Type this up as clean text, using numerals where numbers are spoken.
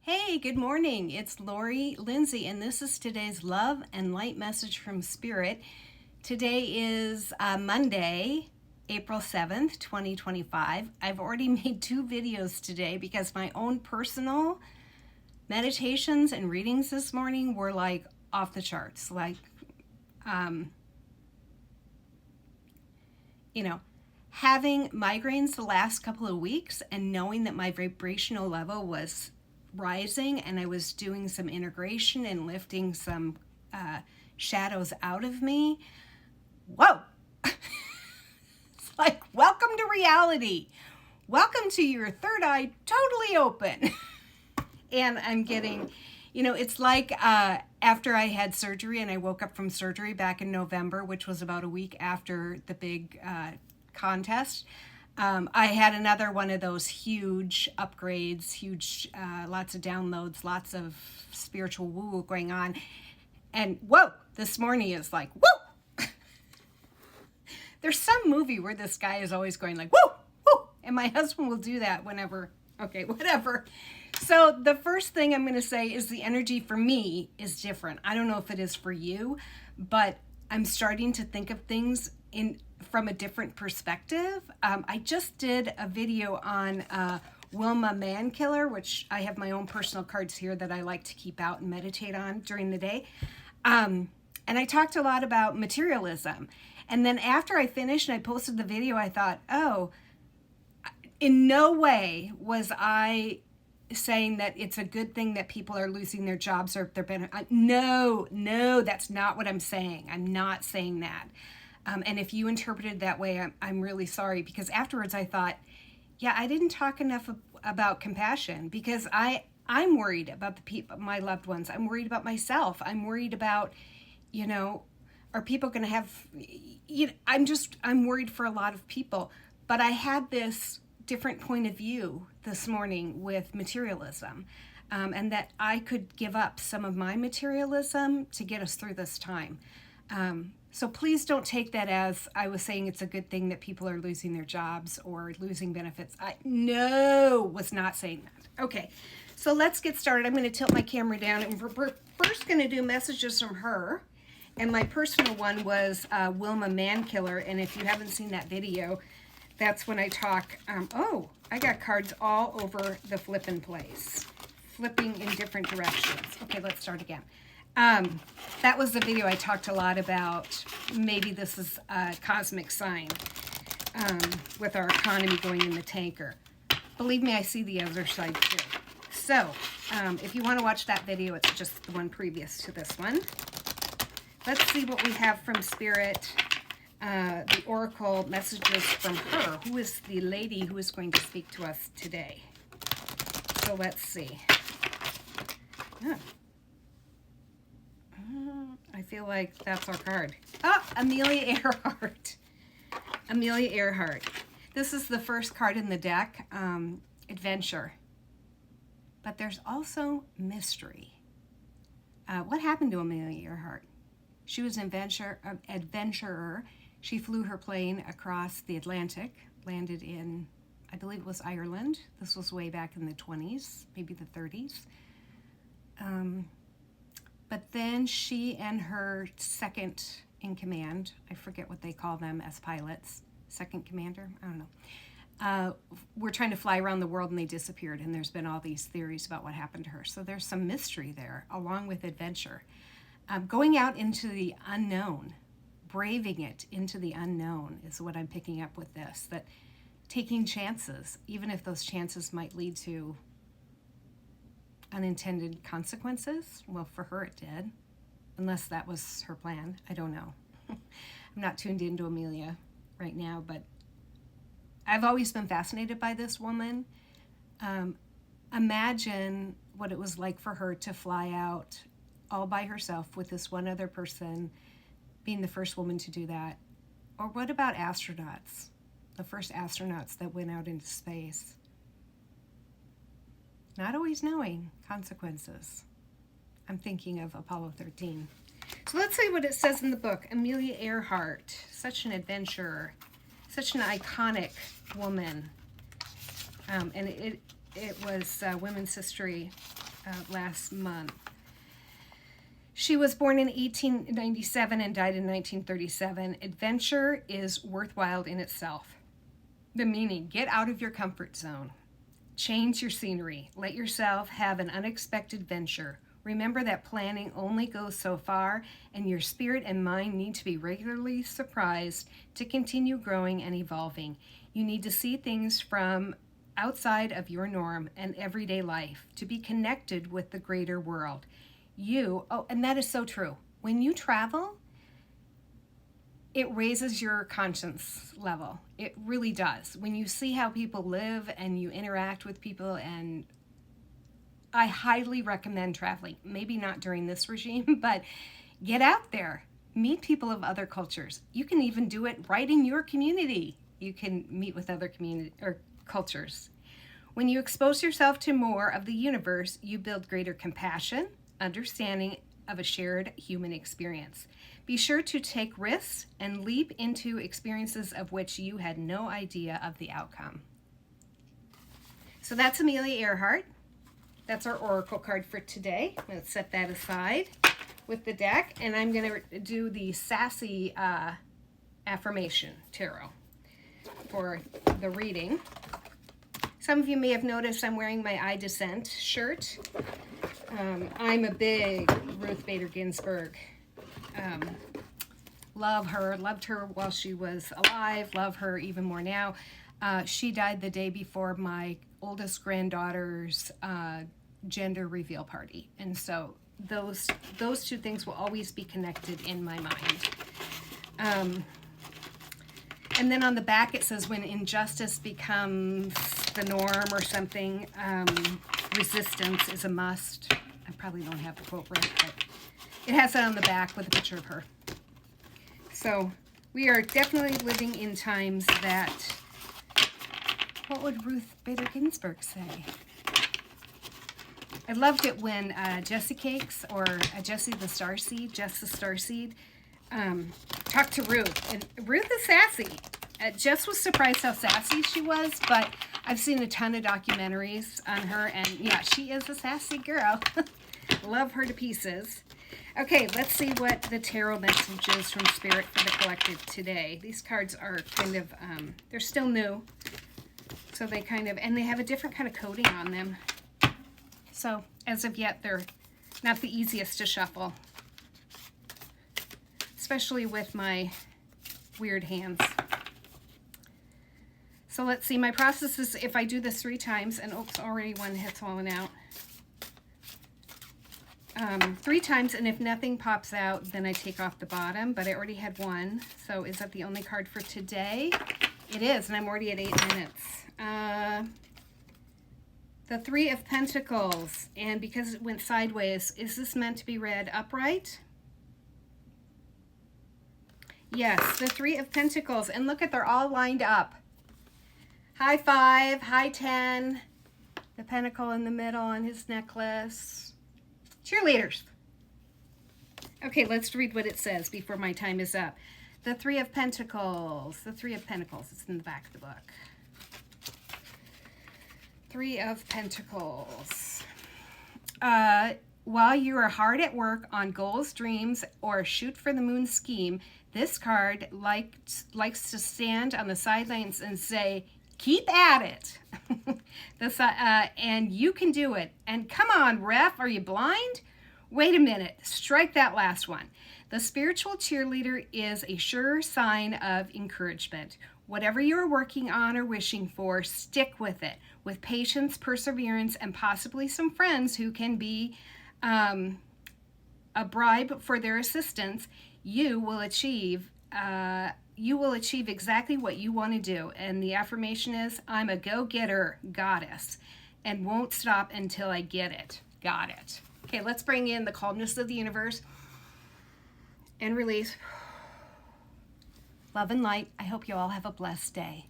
Hey, good morning. It's Lori Lindsay, and this is today's Love and Light message from Spirit. Today is Monday, April 7th, 2025. I've already made two videos today because my own personal meditations and readings this morning were like off the charts. Having migraines the last couple of weeks and knowing that my vibrational level was rising and I was doing some integration and lifting some shadows out of me. Whoa! It's like, welcome to reality. Welcome to your third eye totally open. And I'm getting, it's like after I had surgery and I woke up from surgery back in November, which was about a week after the big contest. I had another one of those huge upgrades, lots of downloads, lots of spiritual woo going on. And whoa, this morning is like, whoa! There's some movie where this guy is always going like, whoa, whoa. And my husband will do that whenever, okay, whatever. So the first thing I'm going to say is the energy for me is different. I don't know if it is for you, but I'm starting to think of things from a different perspective. I just did a video on Wilma Mankiller, which I have my own personal cards here that I like to keep out and meditate on during the day. And I talked a lot about materialism. And then after I finished and I posted the video, I thought, oh, in no way was I saying that it's a good thing that people are losing their jobs or if they're better. No, that's not what I'm saying. I'm not saying that. And if you interpreted it that way, I'm really sorry, because afterwards I thought, yeah, I didn't talk enough about compassion, because I'm worried about the people, my loved ones. I'm worried about myself. I'm worried about, are people going to have, I'm worried for a lot of people. But I had this different point of view this morning with materialism, and that I could give up some of my materialism to get us through this time. So please don't take that as I was saying it's a good thing that people are losing their jobs or losing benefits. I was not saying that. Okay, so let's get started. I'm going to tilt my camera down, and we're first going to do messages from her. And my personal one was Wilma Mankiller, and if you haven't seen that video, that's when I talk. I got cards all over the flipping place, flipping in different directions. Okay, let's start again. That was the video I talked a lot about. Maybe this is a cosmic sign with our economy going in the tanker. Believe me, I see the other side too. So if you want to watch that video, it's just the one previous to this one. Let's see what we have from Spirit. The Oracle messages from her. Who is the lady who is going to speak to us today? So let's see. I feel like that's our card. Oh, Amelia Earhart. Amelia Earhart. This is the first card in the deck, adventure. But there's also mystery. What happened to Amelia Earhart? She was an adventurer. She flew her plane across the Atlantic, landed in, I believe it was Ireland. This was way back in the 20s, maybe the 30s. But then she and her second in command, I forget what they call them as pilots, second commander, I don't know, were trying to fly around the world and they disappeared. And there's been all these theories about what happened to her. So there's some mystery there along with adventure. Going out into the unknown, braving it into the unknown is what I'm picking up with this, that taking chances, even if those chances might lead to unintended consequences. Well, for her it did, unless that was her plan. I don't know. I'm not tuned into Amelia right now, but I've always been fascinated by this woman. Imagine what it was like for her to fly out all by herself with this one other person, being the first woman to do that. Or what about astronauts? The first astronauts that went out into space. Not always knowing consequences. I'm thinking of Apollo 13. So let's see what it says in the book. Amelia Earhart, such an adventurer, such an iconic woman. And it was Women's History last month. She was born in 1897 and died in 1937. Adventure is worthwhile in itself. The meaning: get out of your comfort zone. Change your scenery. Let yourself have an unexpected venture. Remember that planning only goes so far, and your spirit and mind need to be regularly surprised to continue growing and evolving. You need to see things from outside of your norm and everyday life to be connected with the greater world. And that is so true. When you travel, it raises your conscience level. It really does. When you see how people live and you interact with people, and I highly recommend traveling. Maybe not during this regime, but get out there. Meet people of other cultures. You can even do it right in your community. You can meet with other community or cultures. When you expose yourself to more of the universe, you build greater compassion, understanding of a shared human experience. Be sure to take risks and leap into experiences of which you had no idea of the outcome. So that's Amelia Earhart. That's our oracle card for today. Let's set that aside with the deck, and I'm going to do the Sassy Affirmation Tarot for the reading. Some of you may have noticed I'm wearing my I Dissent shirt. I'm a big Ruth Bader Ginsburg. Loved her while she was alive, love her even more now. She died the day before my oldest granddaughter's gender reveal party. And so those two things will always be connected in my mind. And then on the back it says, when injustice becomes the norm or something, resistance is a must. I probably don't have the quote right, but it has that on the back with a picture of her. So we are definitely living in times that, what would Ruth Bader Ginsburg say? I loved it when Jessie Cakes, or Jessie the Starseed, Jess the Starseed, talked to Ruth. And Ruth is sassy. Jess was surprised how sassy she was, but I've seen a ton of documentaries on her, and yeah, she is a sassy girl. Love her to pieces. Okay, let's see what the tarot message is from Spirit for the collective today. These cards are kind of, they're still new. So they kind of, and they have a different kind of coating on them. So as of yet, they're not the easiest to shuffle. Especially with my weird hands. So let's see, my process is, if I do this 3 times, and oops, already one has fallen out. 3 times, and if nothing pops out, then I take off the bottom, but I already had one. So is that the only card for today? It is, and I'm already at 8 minutes. The 3 of Pentacles, and because it went sideways, is this meant to be read upright? Yes, the 3 of Pentacles, and look at, they're all lined up. High 5, high 10, the pentacle in the middle on his necklace. Cheerleaders. Okay, let's read what it says before my time is up. The 3 of Pentacles. The 3 of Pentacles. It's in the back of the book. 3 of Pentacles. While you are hard at work on goals, dreams, or a shoot for the moon scheme, this card likes to stand on the sidelines and say, keep at it. And you can do it. And come on, ref, are you blind? Wait a minute, strike that last one. The spiritual cheerleader is a sure sign of encouragement. Whatever you're working on or wishing for, stick with it. With patience, perseverance, and possibly some friends who can be a bribe for their assistance, you will achieve exactly what you want to do. And the affirmation is, I'm a go-getter goddess and won't stop until I get it. Got it. Okay, let's bring in the calmness of the universe and release. Love and light. I hope you all have a blessed day.